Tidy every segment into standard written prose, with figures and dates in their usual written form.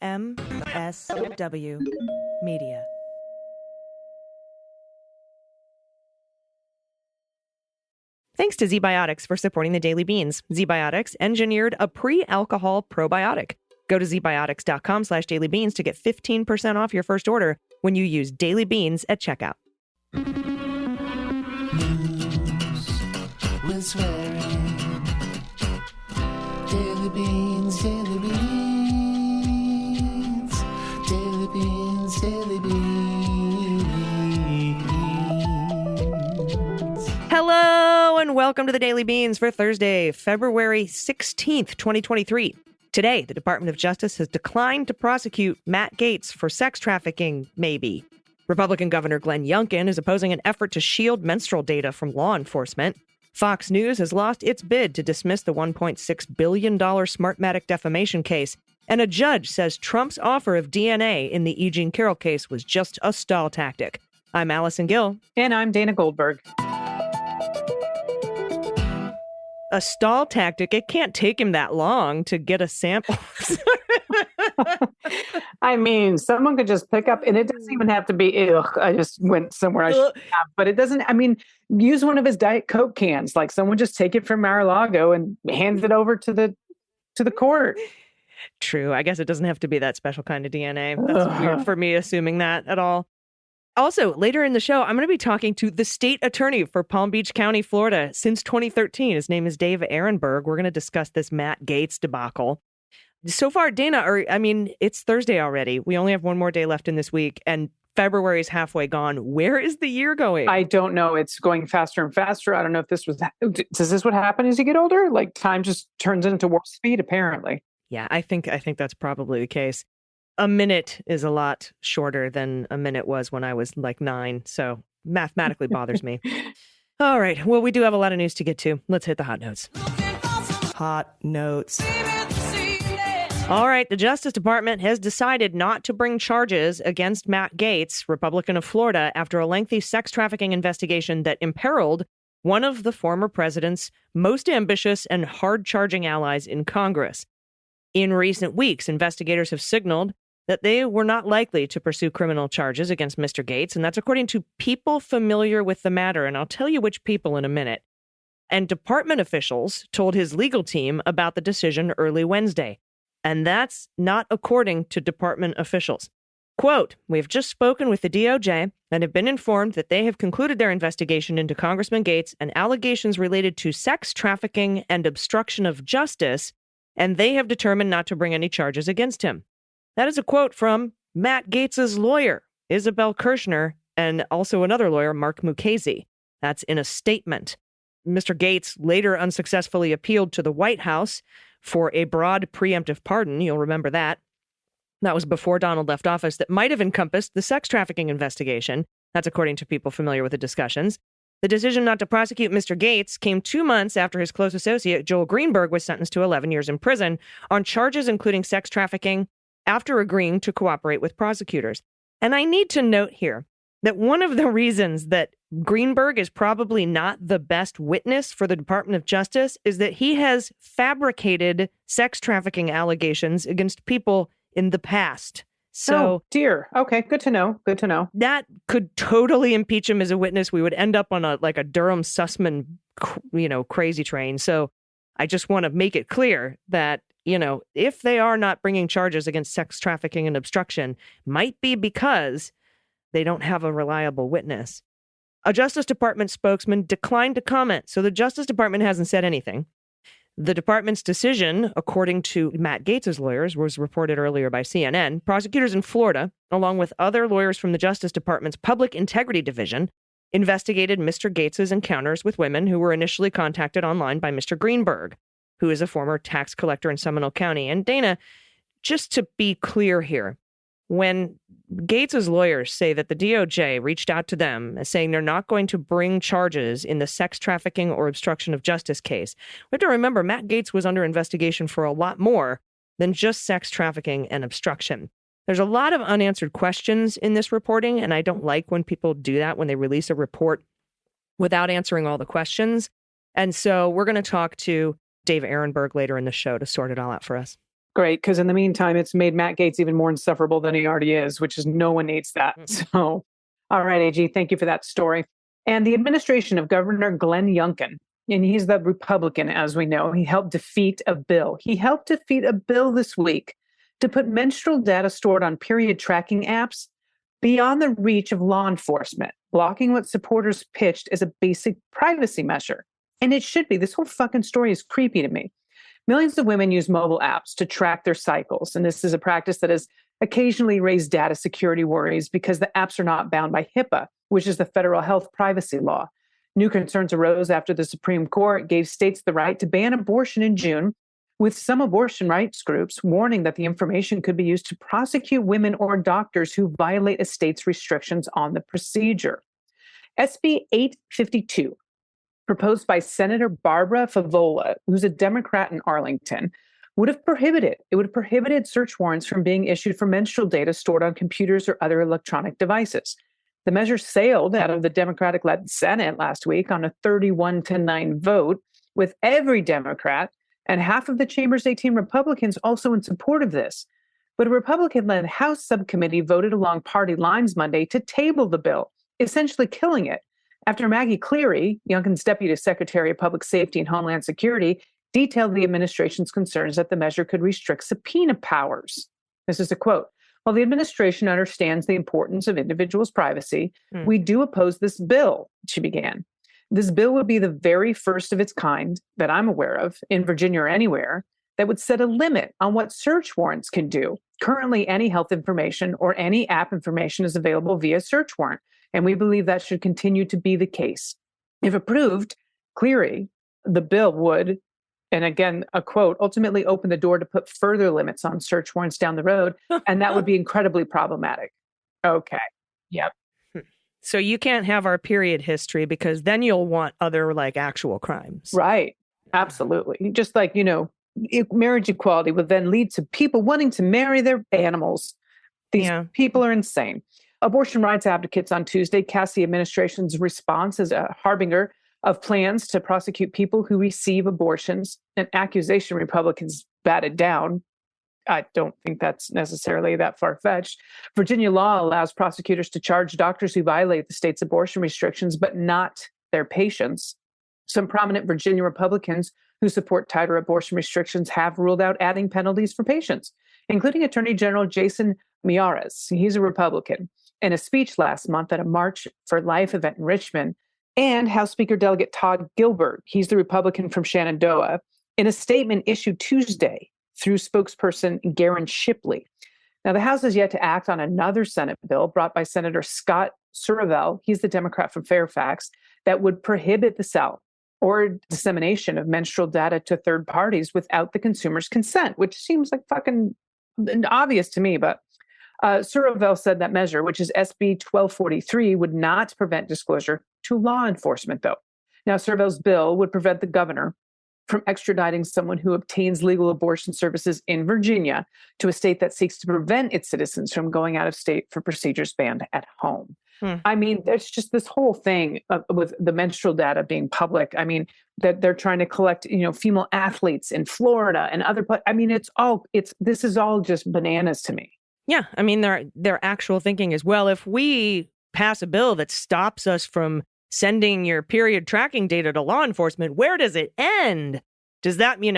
MSW Media. Thanks to ZBiotics for supporting the Daily Beans. ZBiotics engineered a pre-alcohol probiotic. Go to zbiotics.com/dailybeans to get 15% off your first order when you use Daily Beans at checkout. News with swearing. Daily Beans, Daily Beans. Daily Beans, Daily Beans. Hello and welcome to the Daily Beans for Thursday, February 16th, 2023. Today, the Department of Justice has declined to prosecute Matt Gaetz for sex trafficking, maybe. Republican Governor Glenn Youngkin is opposing an effort to shield menstrual data from law enforcement. Fox News has lost its bid to dismiss the $1.6 billion Smartmatic defamation case. And a judge says Trump's offer of DNA in the E. Jean Carroll case was just a stall tactic. I'm Allison Gill. And I'm Dana Goldberg. A stall tactic? It can't take him that long to get a sample. I mean, someone could just pick up, and it doesn't even have to be, I just went somewhere I shouldn't have, but it doesn't, use one of his Diet Coke cans. Like someone just take it from Mar-a-Lago and hand it over to the court. True. I guess it doesn't have to be that special kind of DNA. That's weird for me assuming that at all. Also, later in the show, I'm going to be talking to the state attorney for Palm Beach County, Florida, since 2013. His name is Dave Aronberg. We're going to discuss this Matt Gaetz debacle. So far, Dana, it's Thursday already. We only have one more day left in this week, and February is halfway gone. Where is the year going? I don't know. It's going faster and faster. I don't know if does this what happen as you get older? Like time just turns into warp speed, apparently. Yeah, I think that's probably the case. A minute is a lot shorter than a minute was when I was like 9, so mathematically bothers me. All right, well, we do have a lot of news to get to. Let's hit the hot notes. Hot notes. All right, the Justice Department has decided not to bring charges against Matt Gaetz, Republican of Florida, after a lengthy sex trafficking investigation that imperiled one of the former president's most ambitious and hard-charging allies in Congress. In recent weeks, investigators have signaled that they were not likely to pursue criminal charges against Mr. Gaetz, and that's according to people familiar with the matter, and I'll tell you which people in a minute. And department officials told his legal team about the decision early Wednesday, and that's not according to department officials. Quote, "We have just spoken with the DOJ and have been informed that they have concluded their investigation into Congressman Gaetz and allegations related to sex trafficking and obstruction of justice, and they have determined not to bring any charges against him." That is a quote from Matt Gaetz's lawyer, Isabel Kirshner, and also another lawyer, Mark Mukasey. That's in a statement. Mr. Gaetz later unsuccessfully appealed to the White House for a broad preemptive pardon. You'll remember that. That was before Donald left office. That might have encompassed the sex trafficking investigation. That's according to people familiar with the discussions. The decision not to prosecute Mr. Gaetz came 2 months after his close associate, Joel Greenberg, was sentenced to 11 years in prison on charges including sex trafficking after agreeing to cooperate with prosecutors. And I need to note here that one of the reasons that Greenberg is probably not the best witness for the Department of Justice is that he has fabricated sex trafficking allegations against people in the past. So, oh, dear. Okay, good to know. Good to know. That could totally impeach him as a witness. We would end up on a Durham Sussman, crazy train. So I just want to make it clear that, if they are not bringing charges against sex trafficking and obstruction, might be because they don't have a reliable witness. A Justice Department spokesman declined to comment, so the Justice Department hasn't said anything. The department's decision, according to Matt Gaetz's lawyers, was reported earlier by CNN. Prosecutors in Florida, along with other lawyers from the Justice Department's Public Integrity Division, investigated Mr. Gaetz's encounters with women who were initially contacted online by Mr. Greenberg, who is a former tax collector in Seminole County. And Dana, just to be clear here, when Gaetz's lawyers say that the DOJ reached out to them saying they're not going to bring charges in the sex trafficking or obstruction of justice case, we have to remember Matt Gaetz was under investigation for a lot more than just sex trafficking and obstruction. There's a lot of unanswered questions in this reporting, and I don't like when people do that, when they release a report without answering all the questions. And so we're going to talk to Dave Aronberg later in the show to sort it all out for us. Great, because in the meantime, it's made Matt Gaetz even more insufferable than he already is, which is no one needs that. So, all right, AG, thank you for that story. And the administration of Governor Glenn Youngkin, and he's the Republican, as we know, he helped defeat a bill. He helped defeat a bill this week to put menstrual data stored on period tracking apps beyond the reach of law enforcement, blocking what supporters pitched as a basic privacy measure. And it should be. This whole fucking story is creepy to me. Millions of women use mobile apps to track their cycles, and this is a practice that has occasionally raised data security worries because the apps are not bound by HIPAA, which is the federal health privacy law. New concerns arose after the Supreme Court gave states the right to ban abortion in June, with some abortion rights groups warning that the information could be used to prosecute women or doctors who violate a state's restrictions on the procedure. SB 852, proposed by Senator Barbara Favola, who's a Democrat in Arlington, would have prohibited search warrants from being issued for menstrual data stored on computers or other electronic devices. The measure sailed out of the Democratic-led Senate last week on a 31-9 vote, with every Democrat and half of the chamber's 18 Republicans also in support of this. But a Republican-led House subcommittee voted along party lines Monday to table the bill, essentially killing it, after Maggie Cleary, Youngkin's Deputy Secretary of Public Safety and Homeland Security, detailed the administration's concerns that the measure could restrict subpoena powers. This is a quote. While the administration understands the importance of individuals' privacy, we do oppose this bill, she began. This bill would be the very first of its kind that I'm aware of in Virginia or anywhere that would set a limit on what search warrants can do. Currently, any health information or any app information is available via search warrant, and we believe that should continue to be the case. If approved, Cleary, the bill would, and again, a quote, ultimately open the door to put further limits on search warrants down the road, and that would be incredibly problematic. Okay. Yep. So you can't have our period history because then you'll want other like actual crimes. Right. Absolutely. Just like, marriage equality would then lead to people wanting to marry their animals. These people are insane. Abortion rights advocates on Tuesday cast the administration's response as a harbinger of plans to prosecute people who receive abortions, an accusation Republicans batted down. I don't think that's necessarily that far-fetched. Virginia law allows prosecutors to charge doctors who violate the state's abortion restrictions, but not their patients. Some prominent Virginia Republicans who support tighter abortion restrictions have ruled out adding penalties for patients, including Attorney General Jason Miyares. He's a Republican. In a speech last month at a March for Life event in Richmond, and House Speaker Delegate Todd Goldberg, he's the Republican from Shenandoah, in a statement issued Tuesday through spokesperson Garen Shipley. Now, the House has yet to act on another Senate bill brought by Senator Scott Survell, he's the Democrat from Fairfax, that would prohibit the sale or dissemination of menstrual data to third parties without the consumer's consent, which seems like fucking obvious to me, but Survell said that measure, which is SB 1243, would not prevent disclosure to law enforcement, though. Now, Survell's bill would prevent the governor from extraditing someone who obtains legal abortion services in Virginia to a state that seeks to prevent its citizens from going out of state for procedures banned at home. I mean, there's just this whole thing with the menstrual data being public. I mean, that they're trying to collect, female athletes in Florida and other places. I mean, this is all just bananas to me. Yeah, I mean, their actual thinking is, well, if we pass a bill that stops us from sending your period tracking data to law enforcement, where does it end? Does that mean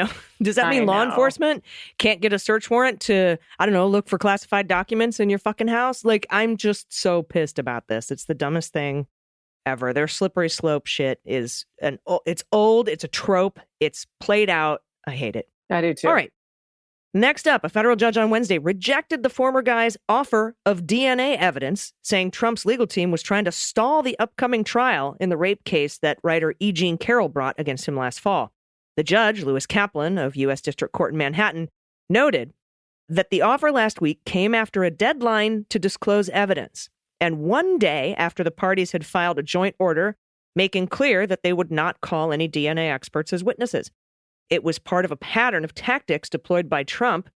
law enforcement can't get a search warrant to, I don't know, look for classified documents in your fucking house? Like, I'm just so pissed about this. It's the dumbest thing ever. Their slippery slope shit it's old, it's a trope, it's played out. I hate it. I do too. All right. Next up, a federal judge on Wednesday rejected the former guy's offer of DNA evidence, saying Trump's legal team was trying to stall the upcoming trial in the rape case that writer E. Jean Carroll brought against him last fall. The judge, Lewis Kaplan of U.S. District Court in Manhattan, noted that the offer last week came after a deadline to disclose evidence, and one day after the parties had filed a joint order making clear that they would not call any DNA experts as witnesses. It was part of a pattern of tactics deployed by Trump,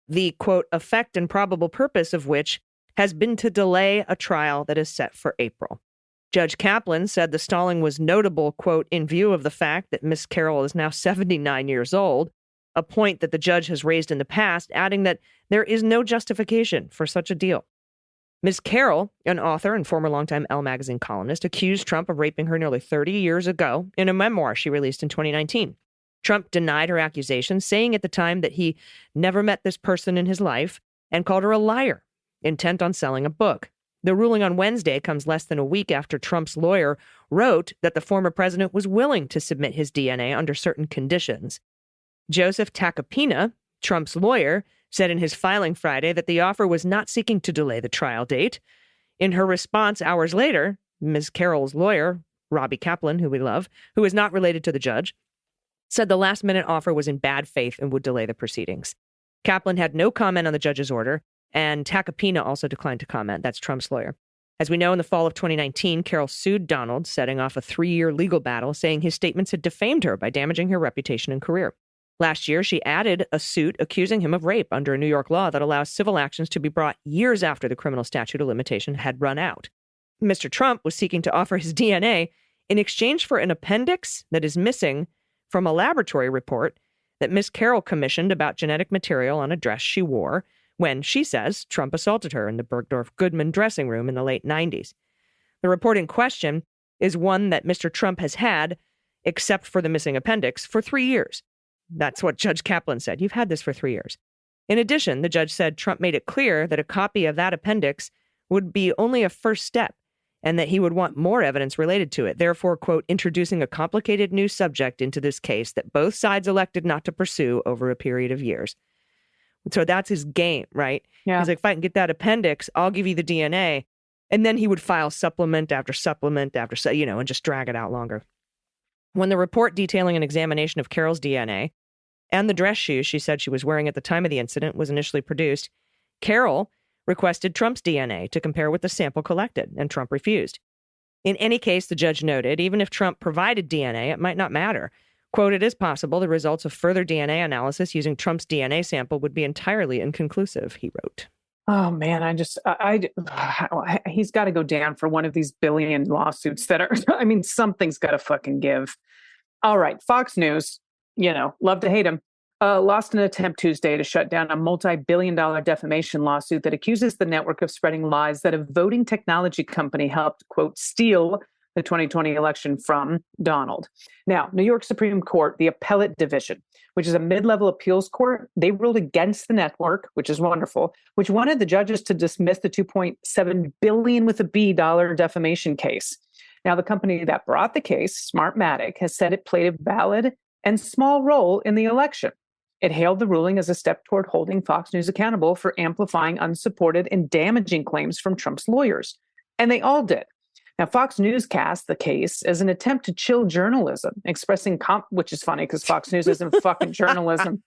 the, quote, effect and probable purpose of which has been to delay a trial that is set for April. Judge Kaplan said the stalling was notable, quote, in view of the fact that Miss Carroll is now 79 years old, a point that the judge has raised in the past, adding that there is no justification for such a deal. Ms. Carroll, an author and former longtime Elle magazine columnist, accused Trump of raping her nearly 30 years ago in a memoir she released in 2019. Trump denied her accusations, saying at the time that he never met this person in his life and called her a liar, intent on selling a book. The ruling on Wednesday comes less than a week after Trump's lawyer wrote that the former president was willing to submit his DNA under certain conditions. Joseph Tacopina, Trump's lawyer, said in his filing Friday that the offer was not seeking to delay the trial date. In her response hours later, Ms. Carroll's lawyer, Robbie Kaplan, who we love, who is not related to the judge, said the last-minute offer was in bad faith and would delay the proceedings. Kaplan had no comment on the judge's order, and Tacopina also declined to comment. That's Trump's lawyer. As we know, in the fall of 2019, Carroll sued Donald, setting off a 3-year legal battle, saying his statements had defamed her by damaging her reputation and career. Last year, she added a suit accusing him of rape under a New York law that allows civil actions to be brought years after the criminal statute of limitation had run out. Mr. Trump was seeking to offer his DNA in exchange for an appendix that is missing from a laboratory report that Ms. Carroll commissioned about genetic material on a dress she wore when, she says, Trump assaulted her in the Bergdorf Goodman dressing room in the late 90s. The report in question is one that Mr. Trump has had, except for the missing appendix, for 3 years. That's what Judge Kaplan said. You've had this for 3 years. In addition, the judge said Trump made it clear that a copy of that appendix would be only a first step and that he would want more evidence related to it, therefore, quote, introducing a complicated new subject into this case that both sides elected not to pursue over a period of years. So that's his game, right? Yeah. He's like, if I can get that appendix, I'll give you the DNA. And then he would file supplement after supplement after, and just drag it out longer. When the report detailing an examination of Carroll's DNA and the dress shoes she said she was wearing at the time of the incident was initially produced, Carroll requested Trump's DNA to compare with the sample collected, and Trump refused. In any case, the judge noted, even if Trump provided DNA, it might not matter. Quote, it is possible the results of further DNA analysis using Trump's DNA sample would be entirely inconclusive, he wrote. Oh man, he's got to go down for one of these billion lawsuits that are, something's got to fucking give. All right, Fox News, love to hate him, lost an attempt Tuesday to shut down a multi-billion-dollar defamation lawsuit that accuses the network of spreading lies that a voting technology company helped, quote, steal the 2020 election from Donald. Now, New York Supreme Court, the Appellate Division, which is a mid-level appeals court, they ruled against the network, which is wonderful, which wanted the judges to dismiss the $2.7 billion with a B dollar defamation case. Now, the company that brought the case, Smartmatic, has said it played a valid and small role in the election. It hailed the ruling as a step toward holding Fox News accountable for amplifying unsupported and damaging claims from Trump's lawyers. And they all did. Now, Fox News cast the case as an attempt to chill journalism, expressing which is funny because Fox News isn't fucking journalism.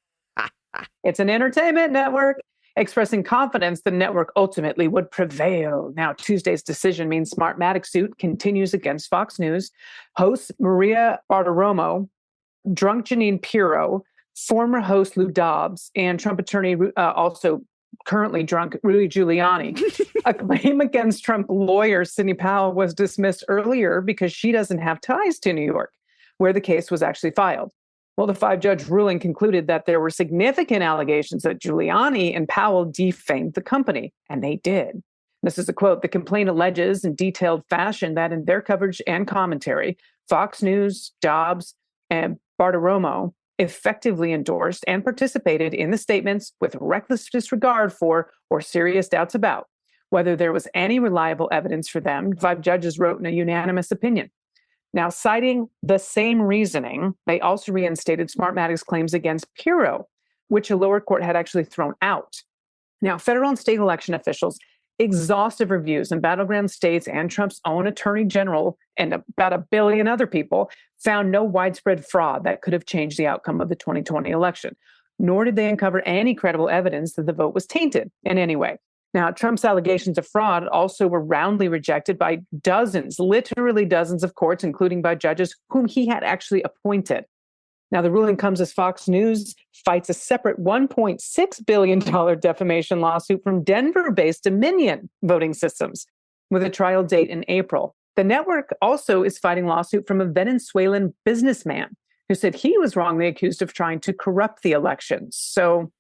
It's an entertainment network, expressing confidence the network ultimately would prevail. Now, Tuesday's decision means Smartmatic suit continues against Fox News. Host Maria Bartiromo, drunk Janine Pirro, former host Lou Dobbs, and Trump attorney, also currently drunk Rudy Giuliani. A claim against Trump lawyer Sidney Powell was dismissed earlier because she doesn't have ties to New York, where the case was actually filed. Well, the 5-judge ruling concluded that there were significant allegations that Giuliani and Powell defamed the company, and they did. This is a quote. The complaint alleges in detailed fashion that in their coverage and commentary, Fox News, Dobbs, and Bartiromo effectively endorsed and participated in the statements with reckless disregard for or serious doubts about whether there was any reliable evidence for them. 5 judges wrote in a unanimous opinion. Now, citing the same reasoning, they also reinstated Smartmatic's claims against Pirro, which a lower court had actually thrown out. Now, federal and state election officials, exhaustive reviews in battleground states and Trump's own attorney general and about 1 billion other people found no widespread fraud that could have changed the outcome of the 2020 election, nor did they uncover any credible evidence that the vote was tainted in any way. Now, Trump's allegations of fraud also were roundly rejected by dozens, literally dozens of courts, including by judges whom he had actually appointed. Now, the ruling comes as Fox News fights a separate $1.6 billion defamation lawsuit from Denver-based Dominion Voting Systems with a trial date in April. The network also is fighting a lawsuit from a Venezuelan businessman who said he was wrongly accused of trying to corrupt the elections. So,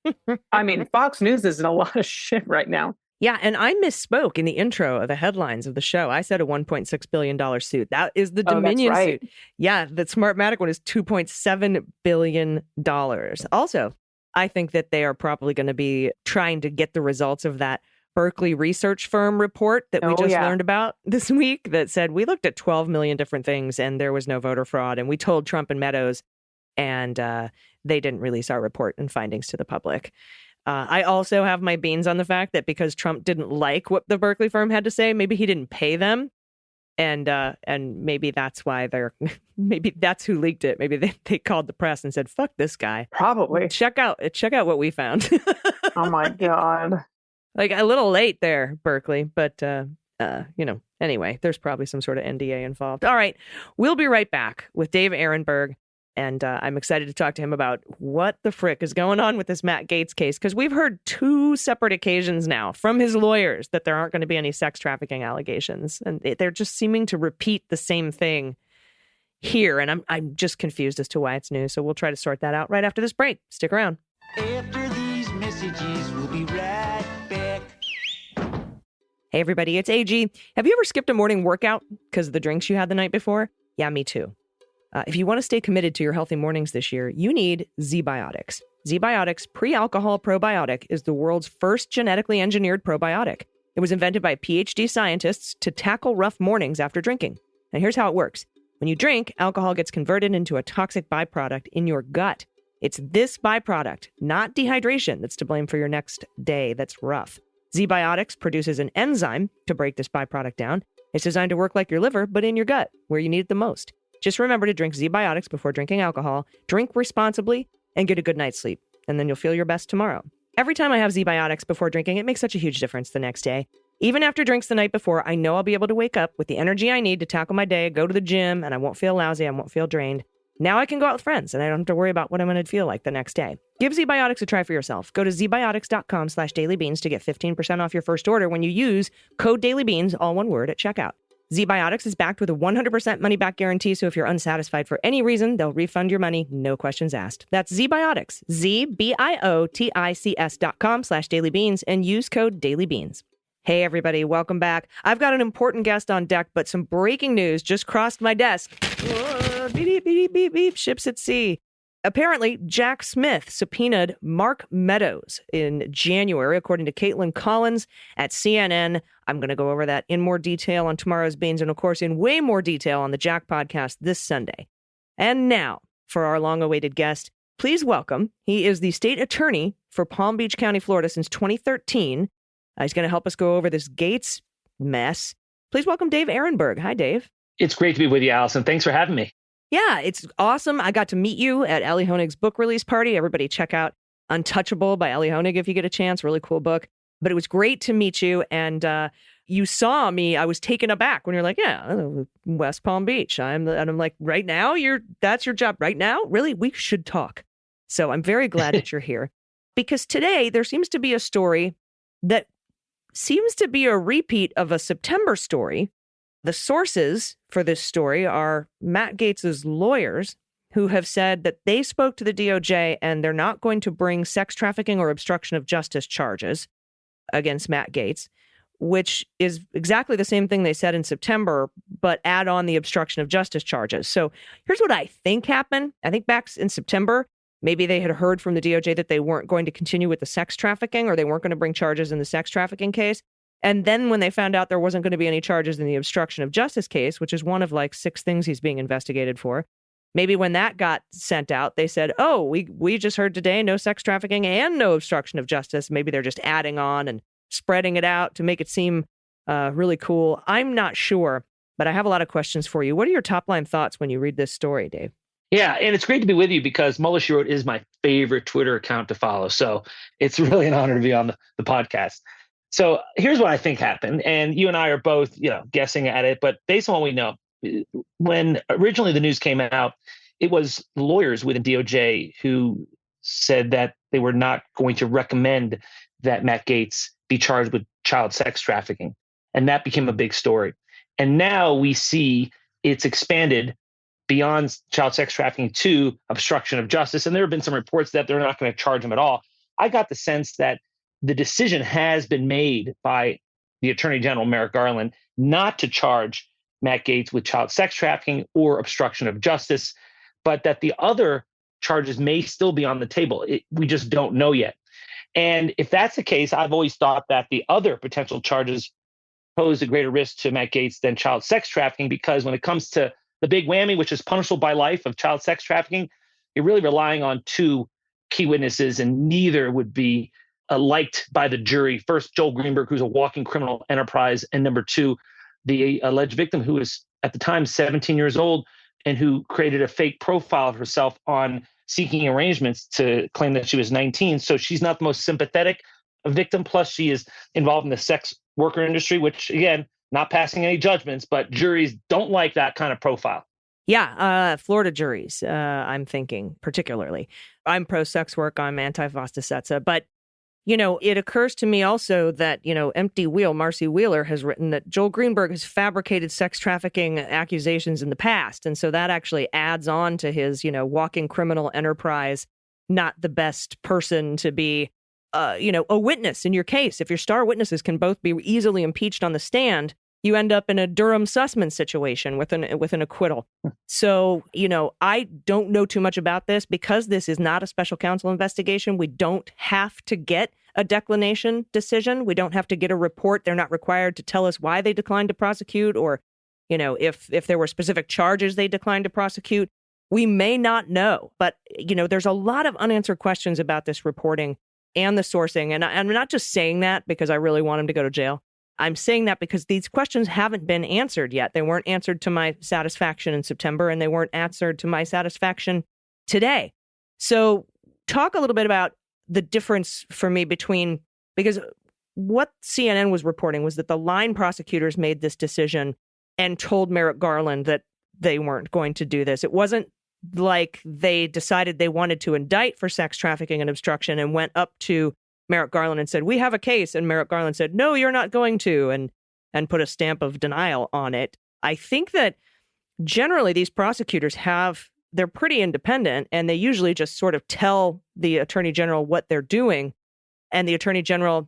I mean, Fox News is in a lot of shit right now. Yeah, and I misspoke in the intro of the headlines of the show. I said a $1.6 billion suit. That is the Dominion right. suit. Yeah, the Smartmatic one is $2.7 billion. Also, I think that they are probably going to be trying to get the results of that Berkeley research firm report that we just learned about this week that said we looked at 12 million different things and there was no voter fraud. And we told Trump and Meadows, and they didn't release our report and findings to the public. I also have my beans on the fact that because Trump didn't like what the Berkeley firm had to say, maybe he didn't pay them. And maybe that's why maybe that's who leaked it. Maybe they called the press and said, fuck this guy. Probably. Check out what we found. Oh, my God. Like a little late there, Berkeley. But, anyway, there's probably some sort of NDA involved. All right. We'll be right back with Dave Aronberg. And I'm excited to talk to him about what the frick is going on with this Matt Gaetz case, because we've heard 2 separate occasions now from his lawyers that there aren't going to be any sex trafficking allegations. And they're just seeming to repeat the same thing here. And I'm just confused as to why it's new. So we'll try to sort that out right after this break. Stick around. After these messages, we'll be right back. Hey, everybody, it's AG. Have you ever skipped a morning workout because of the drinks you had the night before? Yeah, me too. If you want to stay committed to your healthy mornings this year, you need ZBiotics. ZBiotics Pre-Alcohol Probiotic is the world's first genetically engineered probiotic. It was invented by PhD scientists to tackle rough mornings after drinking. Now, here's how it works. When you drink, alcohol gets converted into a toxic byproduct in your gut. It's this byproduct, not dehydration, that's to blame for your next day that's rough. ZBiotics produces an enzyme to break this byproduct down. It's designed to work like your liver, but in your gut, where you need it the most. Just remember to drink ZBiotics before drinking alcohol, drink responsibly, and get a good night's sleep. And then you'll feel your best tomorrow. Every time I have ZBiotics before drinking, it makes such a huge difference the next day. Even after drinks the night before, I know I'll be able to wake up with the energy I need to tackle my day, go to the gym, and I won't feel lousy, I won't feel drained. Now I can go out with friends, and I don't have to worry about what I'm going to feel like the next day. Give ZBiotics a try for yourself. Go to zbiotics.com/dailybeans to get 15% off your first order when you use code dailybeans, all one word, at checkout. ZBiotics is backed with a 100% money-back guarantee, so if you're unsatisfied for any reason, they'll refund your money, no questions asked. That's ZBiotics, ZBIOTICS.com/dailybeans, and use code dailybeans. Hey, everybody, welcome back. I've got an important guest on deck, but some breaking news just crossed my desk. Beep, beep, beep, beep, ships at sea. Apparently, Jack Smith subpoenaed Mark Meadows in January, according to Caitlin Collins at CNN. I'm going to go over that in more detail on tomorrow's Beans and, of course, in way more detail on the Jack podcast this Sunday. And now, for our long-awaited guest, please welcome, he is the state attorney for Palm Beach County, Florida since 2013. He's going to help us go over this Gaetz mess. Please welcome Dave Aronberg. Hi, Dave. It's great to be with you, Allison. Thanks for having me. Yeah, it's awesome. I got to meet you at Ellie Honig's book release party. Everybody check out Untouchable by Ellie Honig if you get a chance. Really cool book. But it was great to meet you. And you saw me. I was taken aback when you're like, yeah, West Palm Beach. And I'm like, right now? That's your job right now? Really? We should talk. So I'm very glad that you're here. Because today there seems to be a story that seems to be a repeat of a September story. The sources for this story are Matt Gaetz's lawyers, who have said that they spoke to the DOJ and they're not going to bring sex trafficking or obstruction of justice charges against Matt Gaetz, which is exactly the same thing they said in September, but add on the obstruction of justice charges. So here's what I think happened. I think back in September, maybe they had heard from the DOJ that they weren't going to continue with the sex trafficking or they weren't going to bring charges in the sex trafficking case. And then when they found out there wasn't going to be any charges in the obstruction of justice case, which is one of like 6 things he's being investigated for, maybe when that got sent out, they said, oh, we just heard today no sex trafficking and no obstruction of justice. Maybe they're just adding on and spreading it out to make it seem really cool. I'm not sure, but I have a lot of questions for you. What are your top line thoughts when you read this story, Dave? Yeah, and it's great to be with you because Mueller, She Wrote is my favorite Twitter account to follow. So it's really an honor to be on the podcast. So here's what I think happened. And you and I are both, guessing at it. But based on what we know, when originally the news came out, it was lawyers within DOJ who said that they were not going to recommend that Matt Gaetz be charged with child sex trafficking. And that became a big story. And now we see it's expanded beyond child sex trafficking to obstruction of justice. And there have been some reports that they're not going to charge him at all. I got the sense that the decision has been made by the Attorney General, Merrick Garland, not to charge Matt Gaetz with child sex trafficking or obstruction of justice, but that the other charges may still be on the table. We just don't know yet. And if that's the case, I've always thought that the other potential charges pose a greater risk to Matt Gaetz than child sex trafficking, because when it comes to the big whammy, which is punishable by life of child sex trafficking, you're really relying on two key witnesses, and neither would be liked by the jury. First, Joel Greenberg, who's a walking criminal enterprise, and number two, the alleged victim, who was at the time 17 years old and who created a fake profile of herself on Seeking Arrangements to claim that she was 19. So she's not the most sympathetic victim. Plus, she is involved in the sex worker industry, which, again, not passing any judgments, but juries don't like that kind of profile. Yeah, Florida juries, I'm thinking particularly. I'm pro-sex work, I'm anti-Fosta-Setza, but it occurs to me also that, Empty Wheel, Marcy Wheeler, has written that Joel Greenberg has fabricated sex trafficking accusations in the past. And so that actually adds on to his, walking criminal enterprise, not the best person to be, a witness in your case. If your star witnesses can both be easily impeached on the stand, you end up in a Durham Sussman situation with an acquittal. So, I don't know too much about this because this is not a special counsel investigation. We don't have to get a declination decision. We don't have to get a report. They're not required to tell us why they declined to prosecute or, if there were specific charges they declined to prosecute. We may not know. But, there's a lot of unanswered questions about this reporting and the sourcing. And I'm not just saying that because I really want him to go to jail. I'm saying that because these questions haven't been answered yet. They weren't answered to my satisfaction in September, and they weren't answered to my satisfaction today. So talk a little bit about the difference for me because what CNN was reporting was that the line prosecutors made this decision and told Merrick Garland that they weren't going to do this. It wasn't like they decided they wanted to indict for sex trafficking and obstruction and went up to Merrick Garland and said, we have a case. And Merrick Garland said, no, you're not going to, and put a stamp of denial on it. I think that generally these prosecutors they're pretty independent, and they usually just sort of tell the attorney general what they're doing. And the attorney general,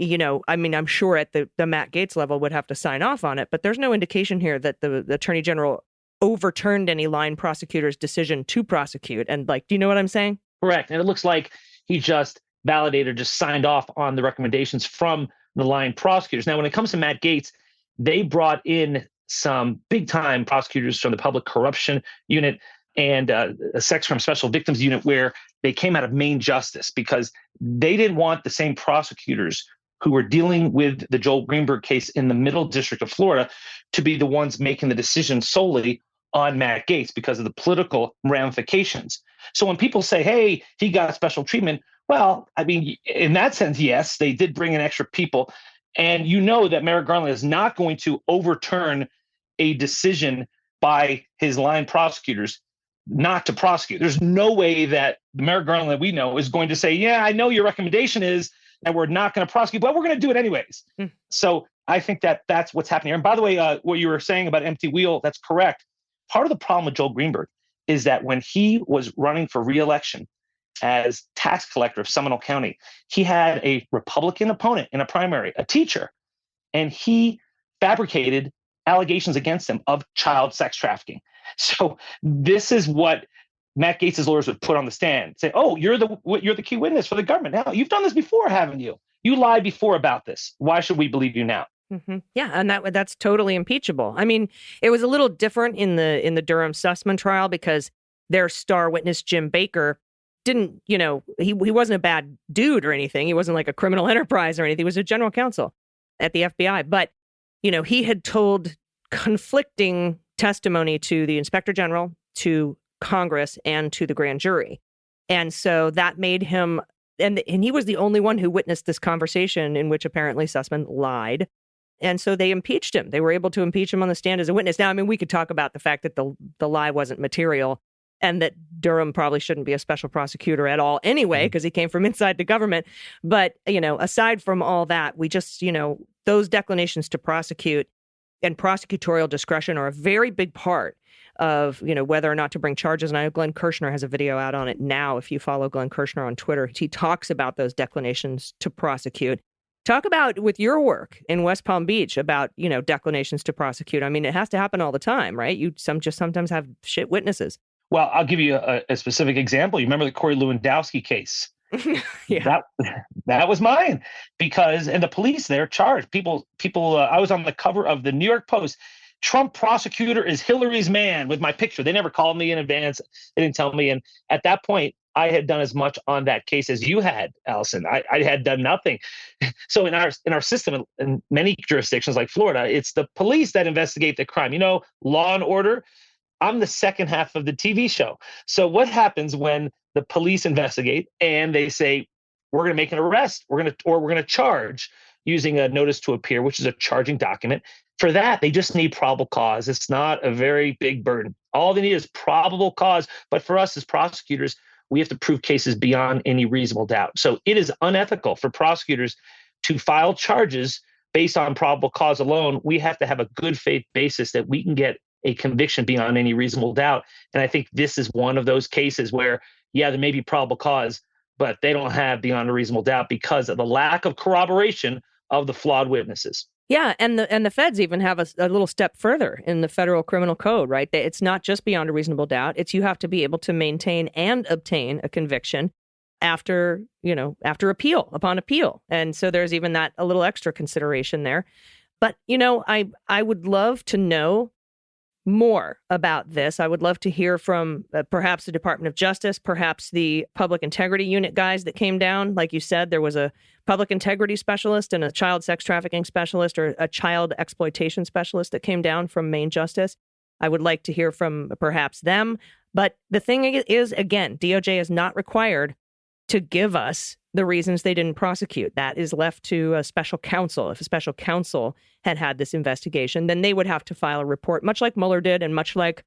I'm sure at the Matt Gaetz level would have to sign off on it, but there's no indication here that the attorney general overturned any line prosecutor's decision to prosecute. And do you know what I'm saying? Correct. And it looks like he just validated, just signed off on the recommendations from the line prosecutors. Now, when it comes to Matt Gaetz, they brought in some big-time prosecutors from the Public Corruption Unit and a Sex Crime Special Victims Unit, where they came out of Maine Justice because they didn't want the same prosecutors who were dealing with the Joel Greenberg case in the Middle District of Florida to be the ones making the decision solely on Matt Gaetz because of the political ramifications. So when people say, hey, he got special treatment, well, in that sense, yes, they did bring in extra people. And that Merrick Garland is not going to overturn a decision by his line prosecutors not to prosecute. There's no way that the Merrick Garland that we know is going to say, yeah, I know your recommendation is that we're not going to prosecute, but we're going to do it anyways. So I think that that's what's happening here. And by the way, what you were saying about Empty Wheel, that's correct. Part of the problem with Joel Greenberg is that when he was running for re-election as tax collector of Seminole County, he had a Republican opponent in a primary, a teacher, and he fabricated allegations against him of child sex trafficking. So this is what Matt Gaetz' lawyers would put on the stand, say, oh, you're the key witness for the government. Now, you've done this before, haven't you? You lied before about this. Why should we believe you now? Mm-hmm. Yeah, and that's totally impeachable. It was a little different in the Durham Sussman trial because their star witness, Jim Baker, didn't, he wasn't a bad dude or anything. He wasn't like a criminal enterprise or anything. He was a general counsel at the FBI. But, he had told conflicting testimony to the inspector general, to Congress, and to the grand jury. And so that made him, and he was the only one who witnessed this conversation in which apparently Sussman lied. And so they impeached him. They were able to impeach him on the stand as a witness. Now, we could talk about the fact that the lie wasn't material and that Durham probably shouldn't be a special prosecutor at all anyway, because he came from inside the government. But, aside from all that, we just, those declinations to prosecute, and prosecutorial discretion are a very big part of, whether or not to bring charges. And I know Glenn Kirshner has a video out on it now. If you follow Glenn Kirshner on Twitter, he talks about those declinations to prosecute. Talk about with your work in West Palm Beach about, declinations to prosecute. I mean, it has to happen all the time, right? You sometimes have shit witnesses. Well, I'll give you a specific example. You remember the Corey Lewandowski case? Yeah. That was mine and the police there charged people. I was on the cover of the New York Post. Trump prosecutor is Hillary's man with my picture. They never called me in advance. They didn't tell me. And at that point, I had done as much on that case as you had, Allison. I had done nothing. So in our system, in many jurisdictions like Florida, it's the police that investigate the crime. Law and order. I'm the second half of the TV show. So what happens when the police investigate and they say, we're going to make an arrest, we're going to charge using a notice to appear, which is a charging document. For that, they just need probable cause. It's not a very big burden. All they need is probable cause. But for us as prosecutors, we have to prove cases beyond any reasonable doubt. So it is unethical for prosecutors to file charges based on probable cause alone. We have to have a good faith basis that we can get a conviction beyond any reasonable doubt. And I think this is one of those cases where, there may be probable cause, but they don't have beyond a reasonable doubt because of the lack of corroboration of the flawed witnesses. Yeah, and the feds even have a little step further in the federal criminal code, right? It's not just beyond a reasonable doubt. It's you have to be able to maintain and obtain a conviction after upon appeal. And so there's even that a little extra consideration there. But, I would love to know more about this. I would love to hear from perhaps the Department of Justice, perhaps the Public Integrity Unit guys that came down. Like you said, there was a public integrity specialist and a child sex trafficking specialist or a child exploitation specialist that came down from Maine Justice. I would like to hear from perhaps them. But the thing is, again, DOJ is not required to give us the reasons they didn't prosecute. That is left to a special counsel. If a special counsel had this investigation, then they would have to file a report, much like Mueller did and much like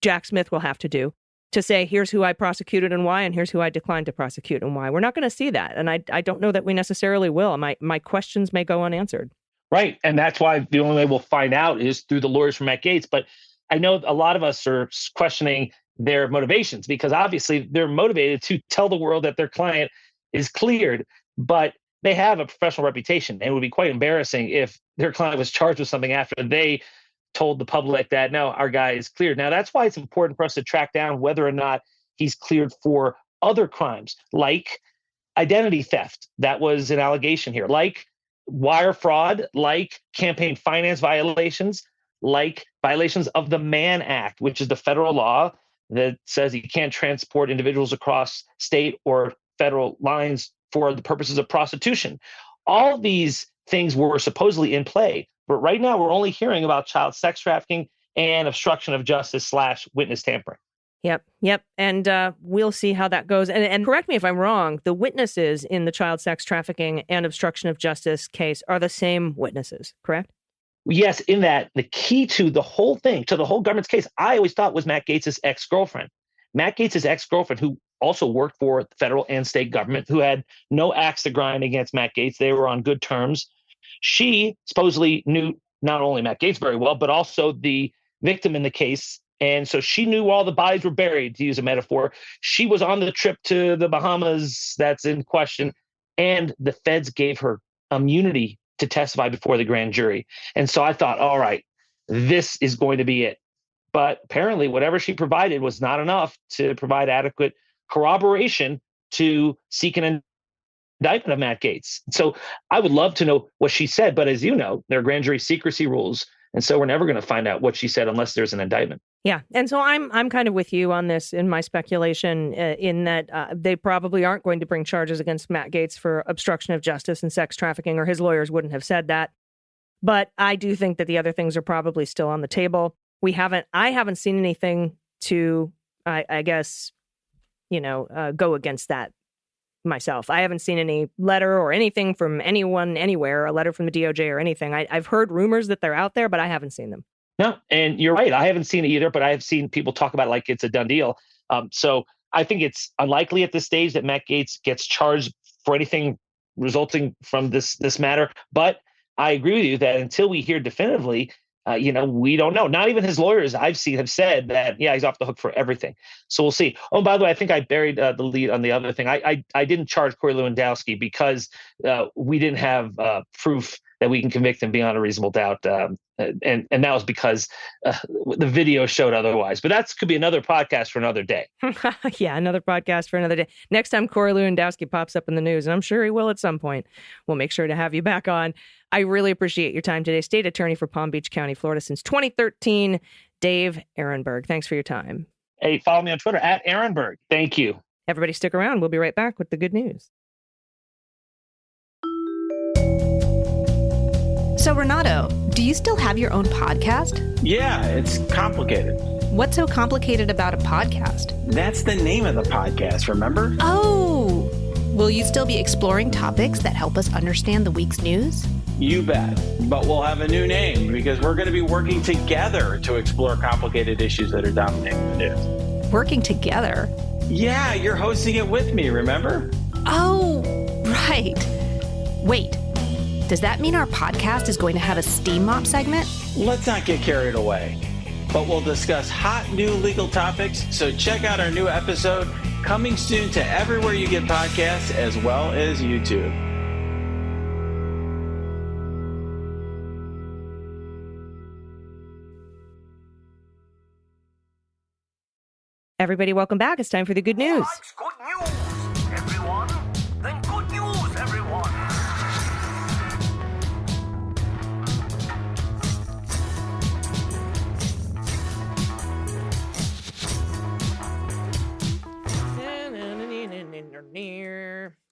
Jack Smith will have to do, to say, here's who I prosecuted and why, and here's who I declined to prosecute and why. We're not going to see that. And I don't know that we necessarily will. My questions may go unanswered. Right. And that's why the only way we'll find out is through the lawyers from Matt Gaetz. But I know a lot of us are questioning their motivations because obviously they're motivated to tell the world that their client is cleared, but they have a professional reputation. And it would be quite embarrassing if their client was charged with something after they told the public that, no, our guy is cleared. Now, that's why it's important for us to track down whether or not he's cleared for other crimes, like identity theft. That was an allegation here, like wire fraud, like campaign finance violations, like violations of the Mann Act, which is the federal law that says you can't transport individuals across state or federal lines for the purposes of prostitution. All these things were supposedly in play, but right now we're only hearing about child sex trafficking and obstruction of justice / witness tampering. Yep. And we'll see how that goes. And correct me if I'm wrong, the witnesses in the child sex trafficking and obstruction of justice case are the same witnesses, correct? Yes, in that the key to the whole thing, to the whole government's case, I always thought was Matt Gaetz' ex-girlfriend. Matt Gaetz' ex-girlfriend, who also worked for the federal and state government, who had no axe to grind against Matt Gaetz. They were on good terms. She supposedly knew not only Matt Gaetz very well, but also the victim in the case. And so she knew all the bodies were buried, to use a metaphor. She was on the trip to the Bahamas that's in question. And the feds gave her immunity to testify before the grand jury. And so I thought, all right, this is going to be it. But apparently whatever she provided was not enough to provide adequate corroboration to seek an indictment of Matt Gaetz. So I would love to know what she said. But as you know, there are grand jury secrecy rules. And so we're never going to find out what she said unless there's an indictment. Yeah. And so I'm kind of with you on this in my speculation in that they probably aren't going to bring charges against Matt Gaetz for obstruction of justice and sex trafficking, or his lawyers wouldn't have said that. But I do think that the other things are probably still on the table. I haven't seen anything to, I guess, go against that myself. I haven't seen any letter or anything from anyone anywhere, a letter from the DOJ or anything. I've heard rumors that they're out there, but I haven't seen them. No, and you're right. I haven't seen it either, but I have seen people talk about it like it's a done deal. So I think it's unlikely at this stage that Matt Gaetz gets charged for anything resulting from this matter. But I agree with you that until we hear definitively, we don't know. Not even his lawyers I've seen have said that, yeah, he's off the hook for everything. So we'll see. Oh, by the way, I think I buried the lead on the other thing. I didn't charge Corey Lewandowski because we didn't have proof that we can convict him beyond a reasonable doubt. And that was because the video showed otherwise. But that could be another podcast for another day. Yeah, another podcast for another day. Next time Corey Lewandowski pops up in the news, and I'm sure he will at some point, we'll make sure to have you back on. I really appreciate your time today. State Attorney for Palm Beach County, Florida since 2013, Dave Aronberg. Thanks for your time. Hey, follow me on Twitter at Aronberg. Thank you. Everybody stick around. We'll be right back with the good news. So, Renato, do you still have your own podcast? Yeah, it's complicated. What's so complicated about a podcast? That's the name of the podcast, remember? Oh, will you still be exploring topics that help us understand the week's news? You bet. But we'll have a new name because we're going to be working together to explore complicated issues that are dominating the news. Working together? Yeah, you're hosting it with me, remember? Oh, right. Wait, does that mean our podcast is going to have a steam mop segment? Let's not get carried away. But we'll discuss hot new legal topics, so check out our new episode coming soon to everywhere you get podcasts as well as YouTube. Everybody, welcome back. It's time for the good news. Good news, everyone. Then good news, everyone.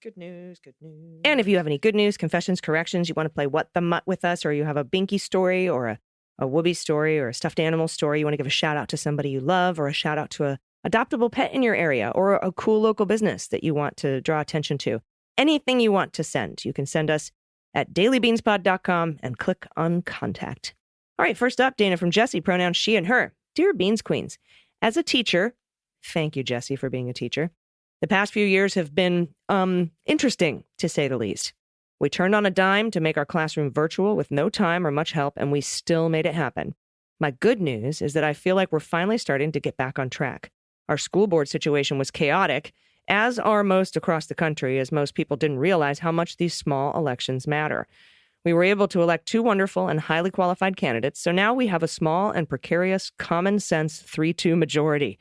Good news, good news. And if you have any good news, confessions, corrections, you want to play What the Mutt with us, or you have a Binky story or a Whoopi story or a stuffed animal story, you want to give a shout out to somebody you love, or a shout out to a adoptable pet in your area, or a cool local business that you want to draw attention to. Anything you want to send, you can send us at dailybeanspod.com and click on contact. All right, first up, Dana from Jessie, pronouns she and her. Dear Beans Queens, as a teacher, thank you, Jessie, for being a teacher. The past few years have been interesting, to say the least. We turned on a dime to make our classroom virtual with no time or much help, and we still made it happen. My good news is that I feel like we're finally starting to get back on track. Our school board situation was chaotic, as are most across the country, as most people didn't realize how much these small elections matter. We were able to elect 2 wonderful and highly qualified candidates, so now we have a small and precarious common sense 3-2 majority.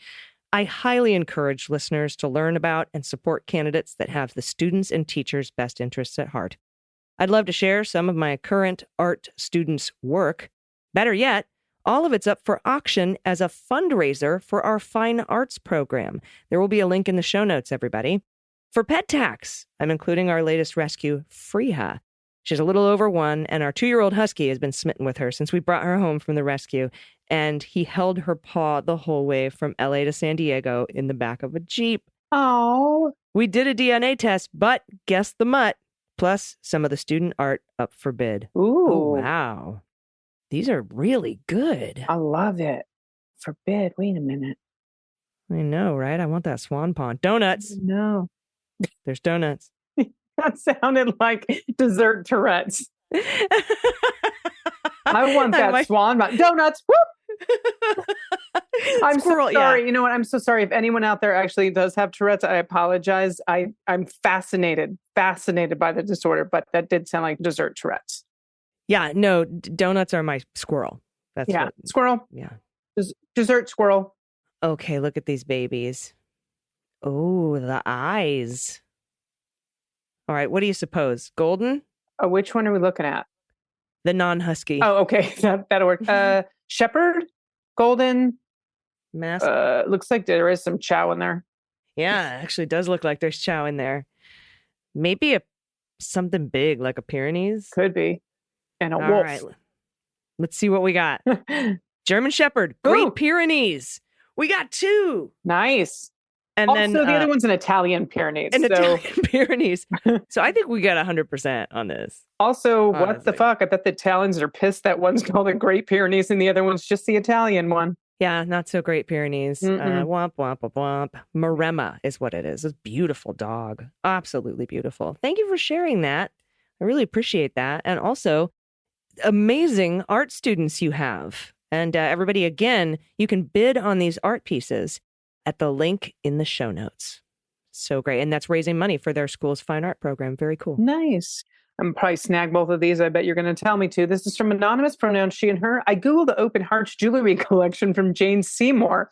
I highly encourage listeners to learn about and support candidates that have the students' and teachers' best interests at heart. I'd love to share some of my current art students' work. Better yet, all of it's up for auction as a fundraiser for our fine arts program. There will be a link in the show notes, everybody. For pet tax, I'm including our latest rescue, Freeha. She's a little over 1, and our 2-year-old husky has been smitten with her since we brought her home from the rescue, and he held her paw the whole way from LA to San Diego in the back of a Jeep. Oh, We did a DNA test, but guess the mutt, plus some of the student art up for bid. ooh, Oh, wow. These are really good. I love it. Forbid. Wait a minute. I know, right? I want that swan pond. Donuts. No, There's donuts. that sounded like dessert Tourette's. I want that swan donuts. Whoop! I'm Squirrel, so sorry. yeah. You know what? I'm so sorry. If anyone out there actually does have Tourette's, I apologize. I'm fascinated by the disorder, but that did sound like dessert Tourette's. Yeah, no, donuts are my squirrel. That's Yeah, what, squirrel. yeah. Dessert squirrel. Okay, look at these babies. Oh, the eyes. All right, what do you suppose? Golden? Oh, which one are we looking at? The non-husky. Oh, okay. That'll work. Shepherd, golden. Mask. Looks like there is some chow in there. Yeah, it actually does look like there's chow in there. Maybe something big like a Pyrenees. Could be. And a All wolf. right. Let's see what we got. German Shepherd, Great Ooh. Pyrenees. We got 2. Nice. And Also, then the other one's an Italian Pyrenees. an So Italian Pyrenees. So I think we got 100% on this. also, what Honestly. the fuck? I bet the Italians are pissed that one's called a Great Pyrenees and the other one's just the Italian one. Yeah, not so great Pyrenees. Mm-mm. Womp, womp, womp, womp. Maremma is what it is. It's a beautiful dog. Absolutely beautiful. Thank you for sharing that. I really appreciate that. And also, amazing art students you have. And everybody, again, you can bid on these art pieces at the link in the show notes. So great. And that's raising money for their school's fine art program. Very cool. Nice. I'm probably snag both of these. I bet you're going to tell me to. This is from Anonymous, pronouns she and her. I Googled the Open Hearts jewelry collection from Jane Seymour.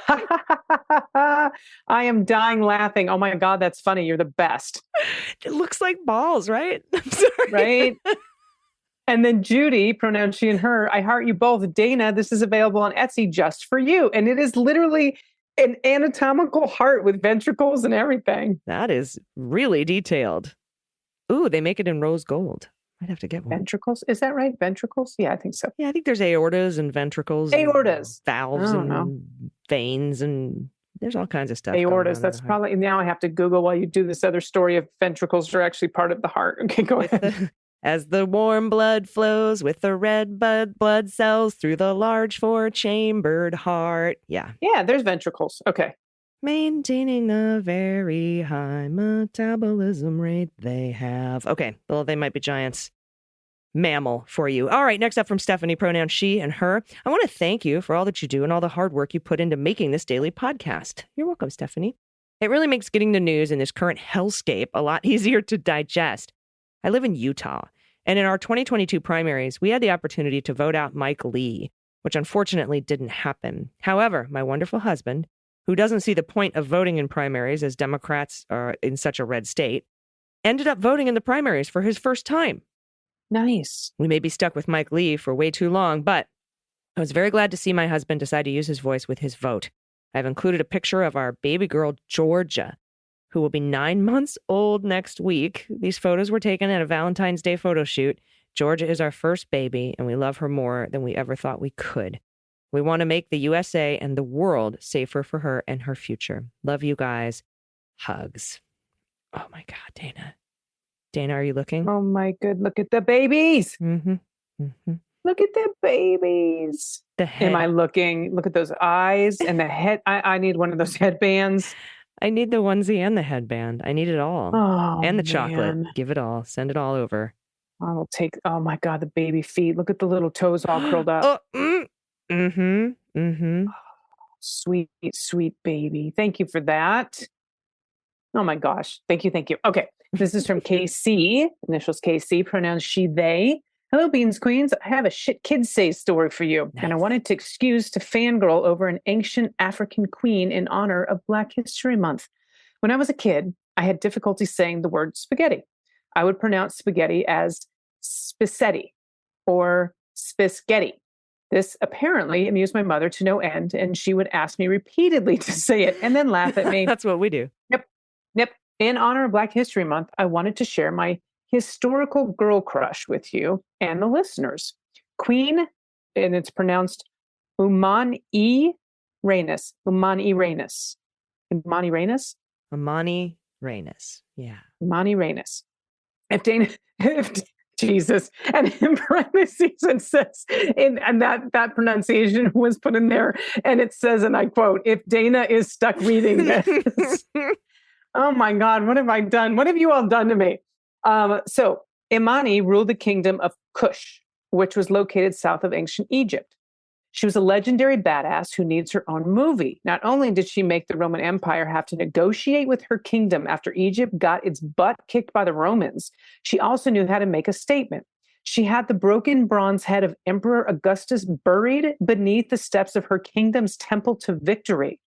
I am dying laughing. Oh my God, that's funny. You're the best. It looks like balls, right? I'm sorry. Right? And then Judy, pronouns she and her. I heart you both. Dana, this is available on Etsy just for you. And it is literally an anatomical heart with ventricles and everything. That is really detailed. Ooh, they make it in rose gold. I'd have to get one. Ventricles? Is that right? Ventricles? Yeah, I think so. Yeah, I think there's aortas and ventricles. Aortas. And valves I and don't know. veins and there's all kinds of stuff. Aortas. That's probably, now I have to Google while you do this other story of ventricles are actually part of the heart. Okay, go ahead. As the warm blood flows with the red blood cells through the large four-chambered heart. Yeah. Yeah, there's ventricles. Okay. Maintaining the very high metabolism rate they have. Okay, well, they might be giants. Mammal for you. All right, next up from Stephanie, pronouns she and her. I want to thank you for all that you do and all the hard work you put into making this daily podcast. You're welcome, Stephanie. It really makes getting the news in this current hellscape a lot easier to digest. I live in Utah, and in our 2022 primaries, we had the opportunity to vote out Mike Lee, which unfortunately didn't happen. However, my wonderful husband, who doesn't see the point of voting in primaries as Democrats are in such a red state, ended up voting in the primaries for his first time. Nice. We may be stuck with Mike Lee for way too long, but I was very glad to see my husband decide to use his voice with his vote. I've included a picture of our baby girl, Georgia, who will be 9 months old next week. These photos were taken at a Valentine's Day photo shoot. Georgia is our first baby, and we love her more than we ever thought we could. We want to make the USA and the world safer for her and her future. Love you guys. Hugs. Oh my God, Dana. Dana, are you looking? Oh my good. Look at the babies. Mm-hmm. Mm-hmm. Look at the babies. The head. Am I looking? Look at those eyes and the head. I need one of those headbands. I need the onesie and the headband. I need it all. Oh, and the man. chocolate. Give it all. Send it all over. I will take. Oh my God, the baby feet. Look at the little toes all curled up. Sweet, sweet baby. Thank you for that. Oh my gosh. Thank you. Thank you. Okay. This is from KC, initials KC, pronouns she, they. Hello, Beans Queens. I have a shit kids say story for you. Nice. And I wanted to excuse to fangirl over an ancient African queen in honor of Black History Month. When I was a kid, I had difficulty saying the word spaghetti. I would pronounce spaghetti as spisetti or spisgetti. This apparently amused my mother to no end, and she would ask me repeatedly to say it and then laugh at me. That's what we do. Yep. In honor of Black History Month, I wanted to share my historical girl crush with you and the listeners. Queen, and it's pronounced Umani Reines. Umani Reines. Umani Reines? Amani Reynes. Yeah. Umani Reines. Jesus. And in parentheses, it says, and that pronunciation was put in there, and it says, and I quote, if Dana is stuck reading this. Oh my God, what have I done? What have you all done to me? So Imani ruled the kingdom of Kush, which was located south of ancient Egypt. She was a legendary badass who needs her own movie. Not only did she make the Roman Empire have to negotiate with her kingdom after Egypt got its butt kicked by the Romans, she also knew how to make a statement. She had the broken bronze head of Emperor Augustus buried beneath the steps of her kingdom's temple to victory.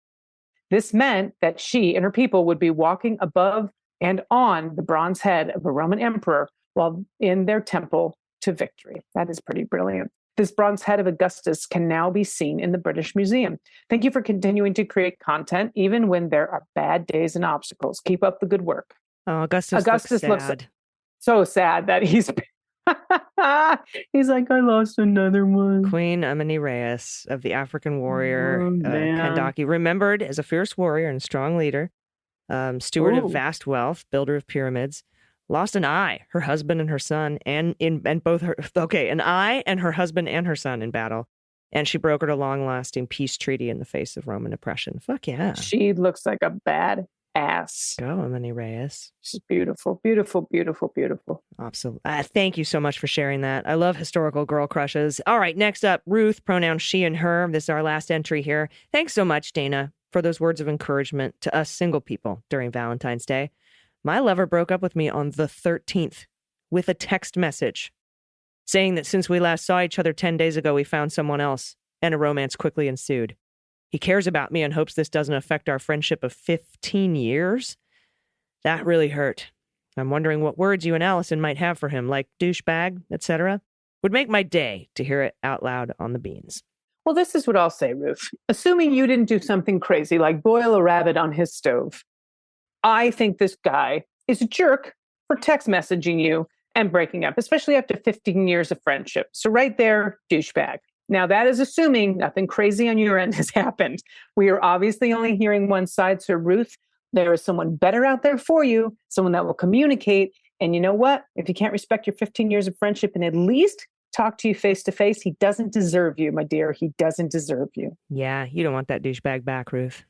This meant that she and her people would be walking above and on the bronze head of a Roman emperor while in their temple to victory. That is pretty brilliant. This bronze head of Augustus can now be seen in the British Museum. Thank you for continuing to create content, even when there are bad days and obstacles. Keep up the good work. Oh, Augustus looks sad. So sad that he's like, I lost another one. Queen Amani Reyes of the African warrior Kandaki, remembered as a fierce warrior and strong leader, steward of vast wealth, builder of pyramids, lost an eye, her husband and her son, and an eye and her husband and her son in battle. And she brokered a long-lasting peace treaty in the face of Roman oppression. Fuck yeah. She looks like a bad ass. Go, Emily Reyes. She's beautiful, beautiful, beautiful, beautiful. Absolutely. Thank you so much for sharing that. I love historical girl crushes. All right, next up, Ruth, pronouns she and her. This is our last entry here. Thanks so much, Dana, for those words of encouragement to us single people during Valentine's Day. My lover broke up with me on the 13th with a text message saying that since we last saw each other 10 days ago, we found someone else, and a romance quickly ensued. He cares about me and hopes this doesn't affect our friendship of 15 years. That really hurt. I'm wondering what words you and Allison might have for him, like douchebag, etc. Would make my day to hear it out loud on the beans. Well, this is what I'll say, Ruth. Assuming you didn't do something crazy like boil a rabbit on his stove, I think this guy is a jerk for text messaging you and breaking up, especially after 15 years of friendship. So right there, douchebag. Now, that is assuming nothing crazy on your end has happened. We are obviously only hearing one side. So, Ruth, there is someone better out there for you, someone that will communicate. And you know what? If you can't respect your 15 years of friendship and at least talk to you face to face, he doesn't deserve you, my dear. He doesn't deserve you. Yeah, you don't want that douchebag back, Ruth.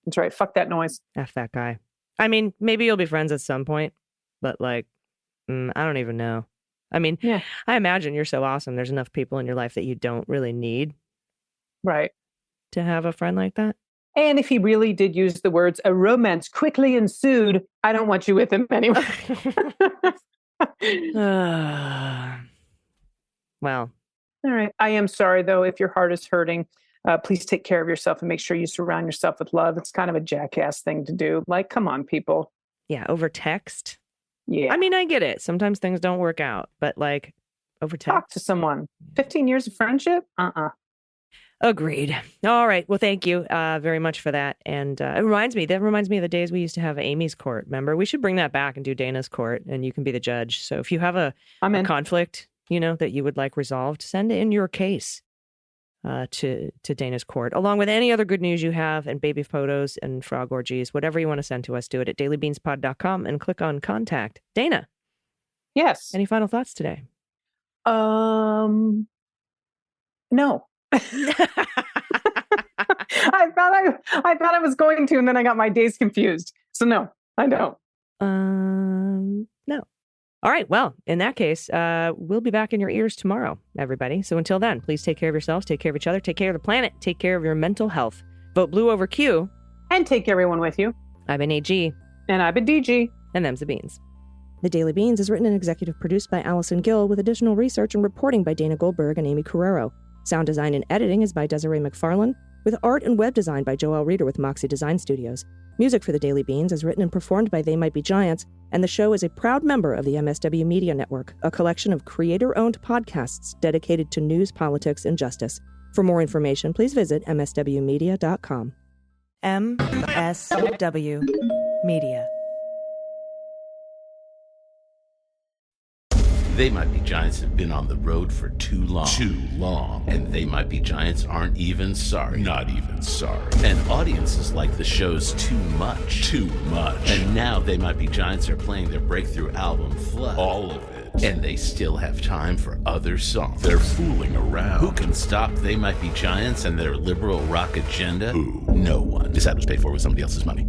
That's right. Fuck that noise. F that guy. I mean, maybe you'll be friends at some point, but like, I don't even know. I mean, yeah. I imagine you're so awesome. There's enough people in your life that you don't really need. Right. To have a friend like that. And if he really did use the words, a romance quickly ensued, I don't want you with him anyway. Well. All right. I am sorry, though, if your heart is hurting. Please take care of yourself and make sure you surround yourself with love. It's kind of a jackass thing to do. Like, come on, people. Yeah, over text. Yeah. I mean, I get it. Sometimes things don't work out, but like over text. Talk to someone. 15 years of friendship? Agreed. All right. Well, thank you very much for that. And that reminds me of the days we used to have Amy's court. Remember? We should bring that back and do Dana's court, and you can be the judge. So if you have a conflict, that you would like resolved, send in your case to Dana's court, along with any other good news you have and baby photos and frog orgies, whatever you want to send to us. Do it at dailybeanspod.com and click on contact. Dana. Yes. Any final thoughts today? No. I thought I was going to, and then I got my days confused. So no, I don't. No. All right. Well, in that case, we'll be back in your ears tomorrow, everybody. So until then, please take care of yourselves, take care of each other, take care of the planet, take care of your mental health. Vote blue over Q. And take everyone with you. I've been AG. And I've been DG. And them's the beans. The Daily Beans is written and executive produced by Allison Gill with additional research and reporting by Dana Goldberg and Amy Carrero. Sound design and editing is by Desiree McFarlane, with art and web design by Joelle Reeder with Moxie Design Studios. Music for The Daily Beans is written and performed by They Might Be Giants, and the show is a proud member of the MSW Media Network, a collection of creator-owned podcasts dedicated to news, politics, and justice. For more information, please visit mswmedia.com. MSW Media. They Might Be Giants have been on the road for too long. Too long. And They Might Be Giants aren't even sorry. Not even sorry. And audiences like the show's too much. Too much. And now They Might Be Giants are playing their breakthrough album, Flood. All of it. And they still have time for other songs. They're fooling around. Who can stop They Might Be Giants and their liberal rock agenda? Who? No one. This ad was paid for with somebody else's money.